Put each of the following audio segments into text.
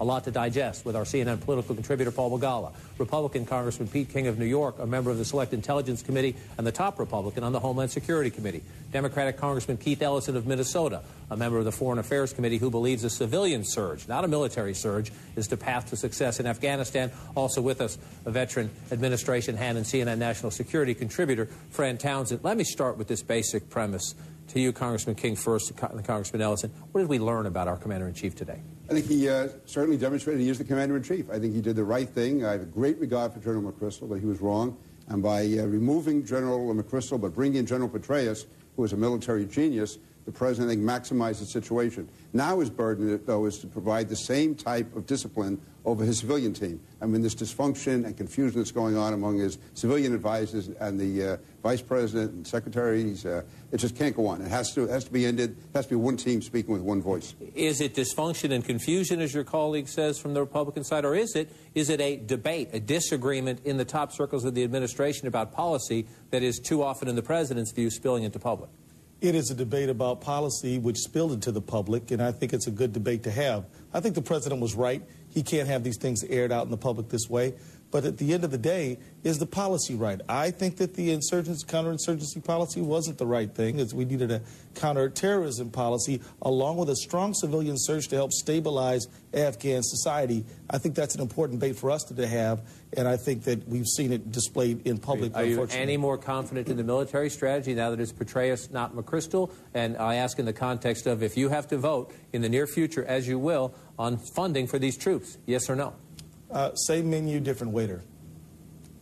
A lot to digest with our CNN political contributor, Paul Begala, Republican Congressman Pete King of New York, a member of the Select Intelligence Committee and the top Republican on the Homeland Security Committee, Democratic Congressman Keith Ellison of Minnesota, a member of the Foreign Affairs Committee who believes a civilian surge, not a military surge, is the path to success in Afghanistan. Also with us, a veteran administration hand and CNN national security contributor, Fran Townsend. Let me start with this basic premise. To you, Congressman King first, and Congressman Ellison, what did we learn about our Commander-in-Chief today? I think he certainly demonstrated he is the Commander-in-Chief. I think he did the right thing. I have a great regard for General McChrystal, but he was wrong. And by removing General McChrystal but bringing in General Petraeus, who is a military genius, the President, I think, maximized the situation. Now his burden, though, is to provide the same type of discipline over his civilian team. I mean, this dysfunction and confusion that's going on among his civilian advisors and the Vice President and secretaries, it just can't go on. It has to be ended. It has to be one team speaking with one voice. Is it dysfunction and confusion, as your colleague says, from the Republican side, or is it a debate, a disagreement in the top circles of the administration about policy that is too often, in the President's view, spilling into public? It is a debate about policy which spilled into the public, and I think it's a good debate to have. I think the President was right. He can't have these things aired out in the public this way. But at the end of the day, is the policy right? I think that the counterinsurgency policy wasn't the right thing. We needed a counterterrorism policy along with a strong civilian surge to help stabilize Afghan society. I think that's an important debate for us to have, and I think that we've seen it displayed in public. Are you any more confident in the military strategy now that it's Petraeus, not McChrystal? And I ask in the context of, if you have to vote in the near future, as you will, on funding for these troops, yes or no? Same menu, different waiter.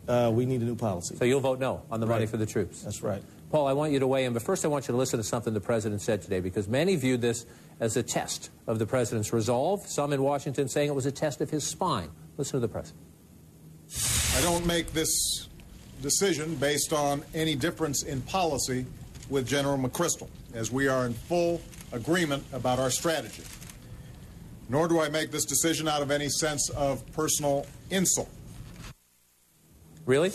We need a new policy. So you'll vote no on the money for the troops? That's right. Paul, I want you to weigh in, but first I want you to listen to something the President said today, because many viewed this as a test of the President's resolve, some in Washington saying it was a test of his spine. Listen to the President. I don't make this decision based on any difference in policy with General McChrystal, as we are in full agreement about our strategy. Nor do I make this decision out of any sense of personal insult. Really?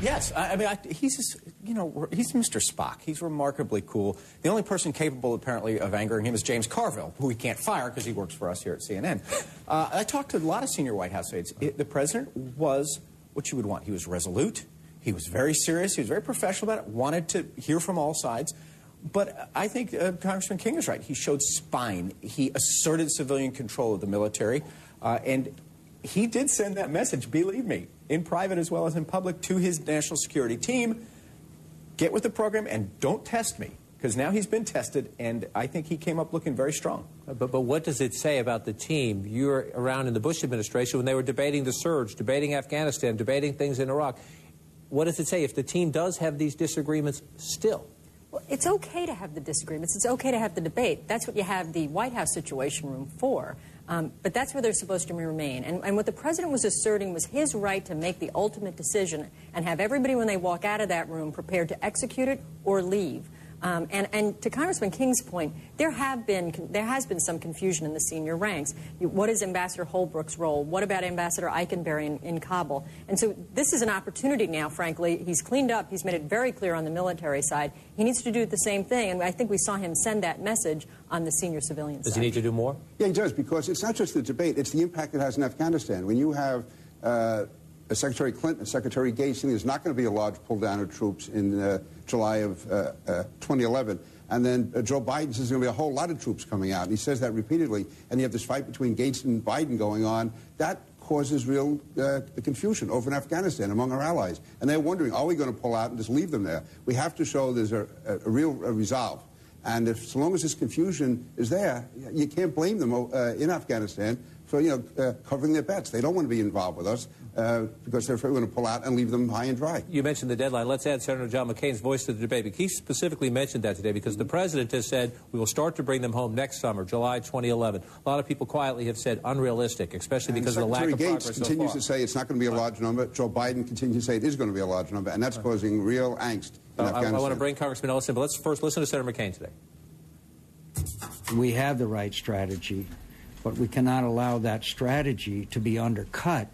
Yes. I mean, he's Mr. Spock. He's remarkably cool. The only person capable, apparently, of angering him is James Carville, who we can't fire because he works for us here at CNN. I talked to a lot of senior White House aides. The President was what you would want. He was resolute. He was very serious. He was very professional about it, wanted to hear from all sides. But I think Congressman King is right. He showed spine. He asserted civilian control of the military. And he did send that message, believe me, in private as well as in public, to his national security team. Get with the program and don't test me, because now he's been tested, and I think he came up looking very strong. But what does it say about the team? You were around in the Bush administration when they were debating the surge, debating Afghanistan, debating things in Iraq. What does it say if the team does have these disagreements still? Well, it's okay to have the disagreements. It's okay to have the debate. That's what you have the White House Situation Room for. But that's where they're supposed to remain. And what the President was asserting was his right to make the ultimate decision and have everybody, when they walk out of that room, prepared to execute it or leave. And to Congressman King's point, there has been some confusion in the senior ranks. What is Ambassador Holbrooke's role? What about Ambassador Eikenberry in Kabul? And so this is an opportunity now, frankly. He's cleaned up. He's made it very clear on the military side. He needs to do the same thing, and I think we saw him send that message on the senior civilian side. Does he need to do more? Yeah, he does, because it's not just the debate. It's the impact it has in Afghanistan. When you have Secretary Clinton, Secretary Gates saying there's not going to be a large pull-down of troops in July of 2011. And then Joe Biden says there's going to be a whole lot of troops coming out. And he says that repeatedly. And you have this fight between Gates and Biden going on. That causes real confusion over in Afghanistan among our allies. And they're wondering, are we going to pull out and just leave them there? We have to show there's a real resolve. And so long as this confusion is there, you can't blame them in Afghanistan for, covering their bets. They don't want to be involved with us because they're afraid we're going to pull out and leave them high and dry. You mentioned the deadline. Let's add Senator John McCain's voice to the debate. But he specifically mentioned that today because the President has said we will start to bring them home next summer, July 2011. A lot of people quietly have said unrealistic, especially because of the lack of progress so far. Secretary Gates continues to say it's not going to be a large number. Joe Biden continues to say it is going to be a large number, and that's causing real angst in Afghanistan. I want to bring Congressman Ellison, but let's first listen to Senator McCain today. We have the right strategy, but we cannot allow that strategy to be undercut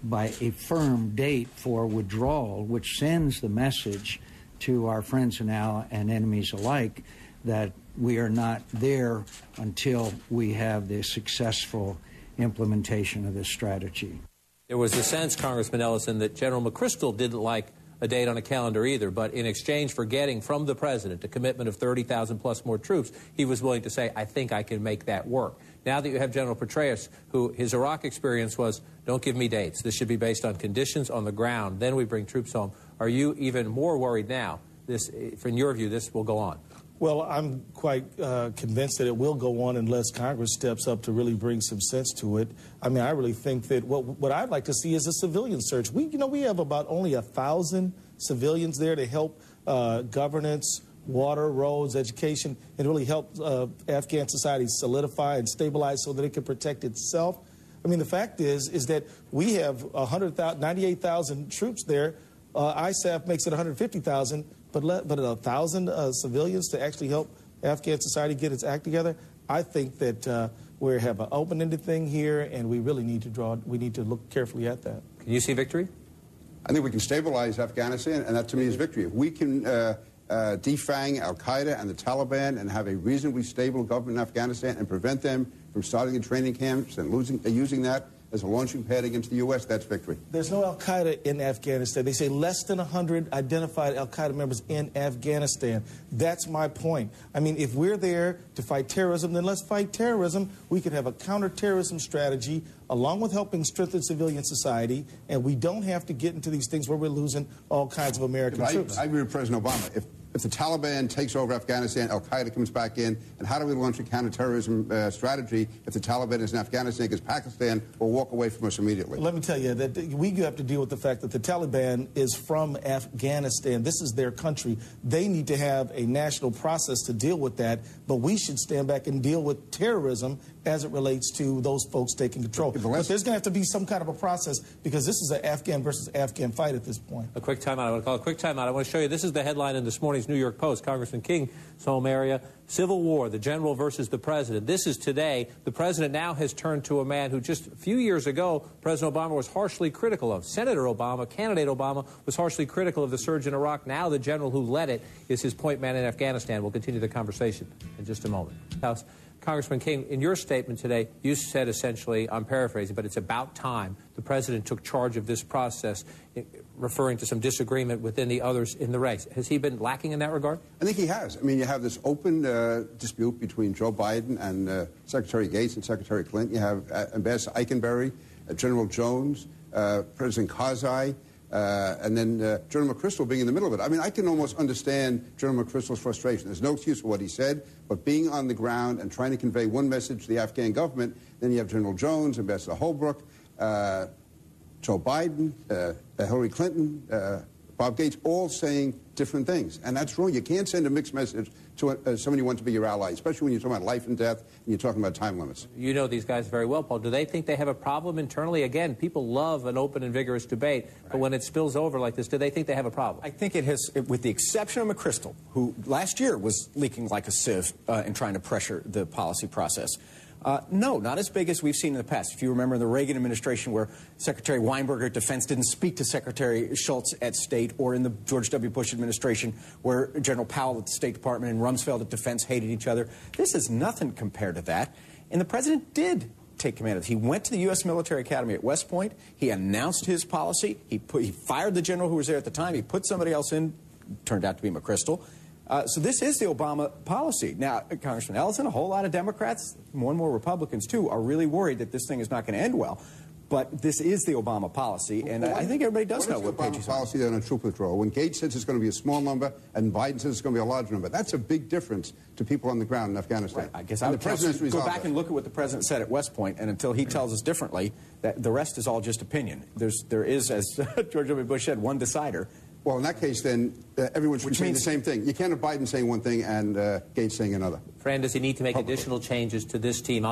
by a firm date for withdrawal, which sends the message to our friends and enemies alike that we are not there until we have the successful implementation of this strategy. There was a sense, Congressman Ellison, that General McChrystal didn't like a date on a calendar either, but in exchange for getting from the president a commitment of 30,000 plus more troops, he was willing to say, I think I can make that work. Now that you have General Petraeus, who his Iraq experience was, don't give me dates. This should be based on conditions on the ground. Then we bring troops home. Are you even more worried now? In your view, this will go on? Well, I'm quite convinced that it will go on unless Congress steps up to really bring some sense to it. I mean, I really think that what I'd like to see is a civilian surge. We have about only 1,000 civilians there to help governance, water, roads, education, and really help Afghan society solidify and stabilize so that it can protect itself. I mean, the fact is that we have 98,000 troops there. ISAF makes it 150,000, but 1,000 civilians to actually help Afghan society get its act together. I think that we have an open-ended thing here, and we really need to look carefully at that. Can you see victory? I think we can stabilize Afghanistan, and that to me is victory. If we can defang al-Qaeda and the Taliban and have a reasonably stable government in Afghanistan and prevent them from starting the training camps and using that as a launching pad against the U.S., that's victory. There's no al-Qaeda in Afghanistan. They say less than 100 identified al-Qaeda members in Afghanistan. That's my point. I mean, if we're there to fight terrorism, then let's fight terrorism. We could have a counterterrorism strategy along with helping strengthen civilian society, and we don't have to get into these things where we're losing all kinds of American troops. I agree with President Obama. If the Taliban takes over Afghanistan, al-Qaeda comes back in, and how do we launch a counterterrorism strategy if the Taliban is in Afghanistan, because Pakistan will walk away from us immediately? Let me tell you that we have to deal with the fact that the Taliban is from Afghanistan. This is their country. They need to have a national process to deal with that, but we should stand back and deal with terrorism as it relates to those folks taking control. But there's going to have to be some kind of a process, because this is an Afghan versus Afghan fight at this point. A quick timeout. I want to call a quick timeout. I want to show you, this is the headline in this morning's New York Post, Congressman King's home area. Civil war, the general versus the president. This is today. The president now has turned to a man who just a few years ago, President Obama was harshly critical of. Senator Obama, candidate Obama, was harshly critical of the surge in Iraq. Now the general who led it is his point man in Afghanistan. We'll continue the conversation in just a moment. House. Congressman King, in your statement today, you said essentially, I'm paraphrasing, but it's about time the president took charge of this process, referring to some disagreement within the others in the race. Has he been lacking in that regard? I think he has. I mean, you have this open dispute between Joe Biden and Secretary Gates and Secretary Clinton. You have Ambassador Eikenberry, General Jones, President Karzai, and then General McChrystal being in the middle of it. I mean, I can almost understand General McChrystal's frustration. There's no excuse for what he said, but being on the ground and trying to convey one message to the Afghan government, then you have General Jones, Ambassador Holbrooke, Joe Biden, Hillary Clinton, Bob Gates, all saying different things. And that's wrong. You can't send a mixed message to somebody who wants to be your ally, especially when you're talking about life and death and you're talking about time limits. You know these guys very well, Paul. Do they think they have a problem internally? Again, people love an open and vigorous debate, but when it spills over like this, do they think they have a problem? I think it has, with the exception of McChrystal, who last year was leaking like a sieve in trying to pressure the policy process. No, not as big as we've seen in the past. If you remember in the Reagan administration, where Secretary Weinberger at Defense didn't speak to Secretary Schultz at State, or in the George W. Bush administration, where General Powell at the State Department and Rumsfeld at Defense hated each other. This is nothing compared to that. And the president did take command of it. He went to the U.S. Military Academy at West Point. He announced his policy. He fired the general who was there at the time. He put somebody else in. Turned out to be McChrystal. So this is the Obama policy. Now, Congressman Ellison, a whole lot of Democrats, more and more Republicans, too, are really worried that this thing is not going to end well. But this is the Obama policy, and I think everybody does know what Obama policy on a troop withdrawal. When Gates says it's going to be a small number and Biden says it's going to be a large number, that's a big difference to people on the ground in Afghanistan. Right. I guess I would go back and look at what the president said at West Point, and until he tells us differently, that the rest is all just opinion. There is, as George W. Bush said, one decider. Well, in that case, then, everyone should be saying the same thing. You can't have Biden saying one thing and Gates saying another. Fran, does he need to make additional changes to this team?